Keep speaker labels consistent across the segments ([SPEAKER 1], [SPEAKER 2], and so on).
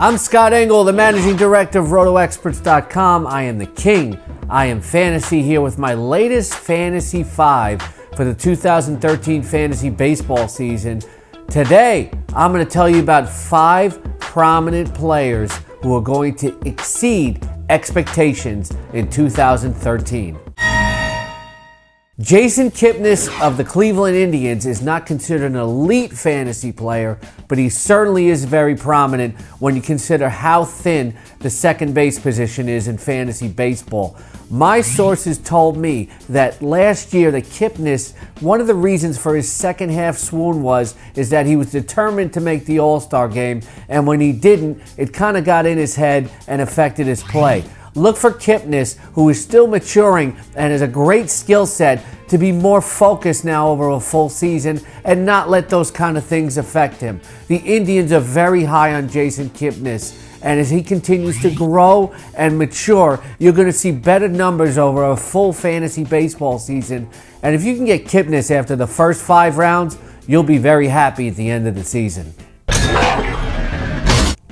[SPEAKER 1] I'm Scott Engel, the Managing Director of Rotoexperts.com. I am the king. I am fantasy here with my latest Fantasy 5 for the 2013 fantasy baseball season. Today, I'm going to tell you about 5 prominent players who are going to exceed expectations in 2013. Jason Kipnis of the Cleveland Indians is not considered an elite fantasy player, but he certainly is very prominent when you consider how thin the second base position is in fantasy baseball. My sources told me that last year that Kipnis, one of the reasons for his second half swoon is that he was determined to make the All-Star game, and when he didn't, it kind of got in his head and affected his play. Look for Kipnis, who is still maturing and has a great skill set, to be more focused now over a full season and not let those kind of things affect him. The Indians are very high on Jason Kipnis, and as he continues to grow and mature, you're going to see better numbers over a full fantasy baseball season. And if you can get Kipnis after the first 5 rounds, you'll be very happy at the end of the season.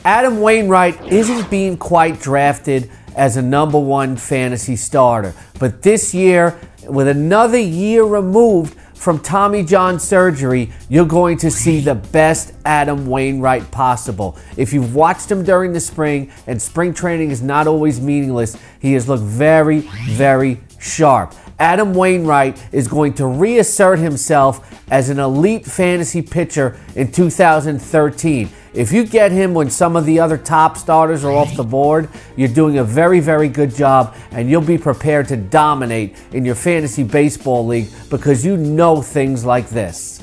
[SPEAKER 1] Adam Wainwright isn't being quite drafted as a #1 fantasy starter, but this year, with another year removed from Tommy John surgery, you're going to see the best Adam Wainwright possible. If you've watched him during the spring, and spring training is not always meaningless, he has looked very, very sharp. Adam Wainwright is going to reassert himself as an elite fantasy pitcher in 2013. If you get him when some of the other top starters are off the board, you're doing a very, very good job, and you'll be prepared to dominate in your fantasy baseball league because you know things like this.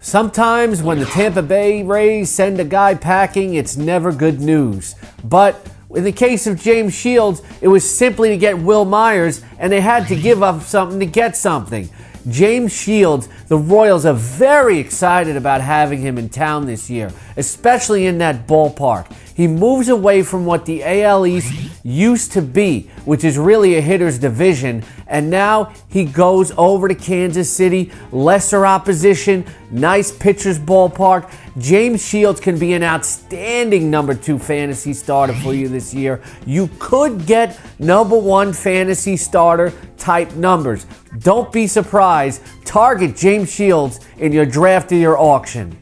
[SPEAKER 1] Sometimes when the Tampa Bay Rays send a guy packing, it's never good news. But in the case of James Shields, it was simply to get Will Myers, and they had to give up something to get something. James Shields, the Royals are very excited about having him in town this year, especially in that ballpark. He moves away from what the AL East used to be, which is really a hitter's division, and now he goes over to Kansas City, lesser opposition, nice pitcher's ballpark. James Shields can be an outstanding #2 fantasy starter for you this year. You could get #1 fantasy starter type numbers. Don't be surprised. Target James Shields in your draft or your auction.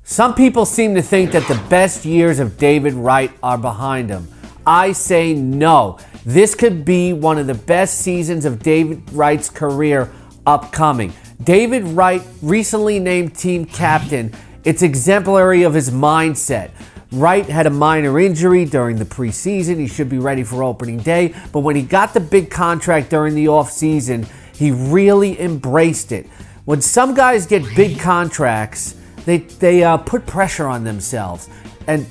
[SPEAKER 1] Some people seem to think that the best years of David Wright are behind him. I say no. This could be one of the best seasons of David Wright's career upcoming. David Wright, recently named team captain, it's exemplary of his mindset. Wright had a minor injury during the preseason. He should be ready for opening day. But when he got the big contract during the offseason, he really embraced it. When some guys get big contracts, they put pressure on themselves.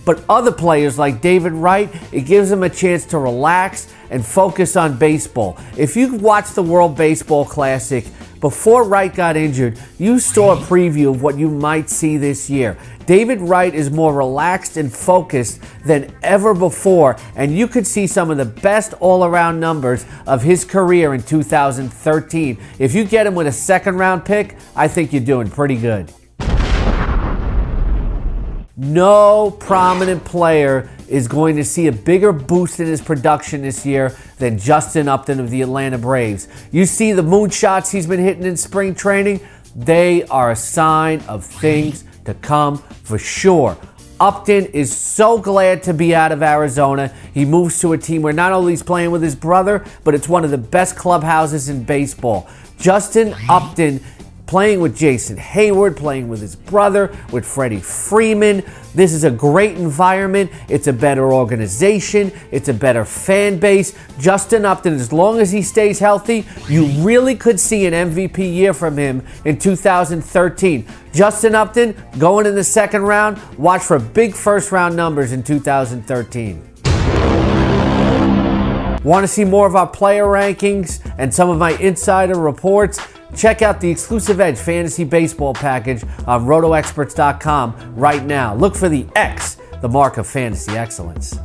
[SPEAKER 1] But other players like David Wright, it gives them a chance to relax and focus on baseball. If you watched the World Baseball Classic before Wright got injured, you saw a preview of what you might see this year. David Wright is more relaxed and focused than ever before, and you could see some of the best all-around numbers of his career in 2013. If you get him with a second-round pick, I think you're doing pretty good. No prominent player is going to see a bigger boost in his production this year than Justin Upton of the Atlanta Braves. You see the moonshots he's been hitting in spring training? They are a sign of things to come for sure. Upton is so glad to be out of Arizona. He moves to a team where not only he's playing with his brother, but it's one of the best clubhouses in baseball. Justin Upton playing with Jason Hayward, playing with his brother, with Freddie Freeman. This is a great environment. It's a better organization. It's a better fan base. Justin Upton, as long as he stays healthy, you really could see an MVP year from him in 2013. Justin Upton, going in the second round, watch for big first-round numbers in 2013. Want to see more of our player rankings and some of my insider reports? Check out the Exclusive Edge Fantasy Baseball package on Rotoexperts.com right now. Look for the X, the mark of fantasy excellence.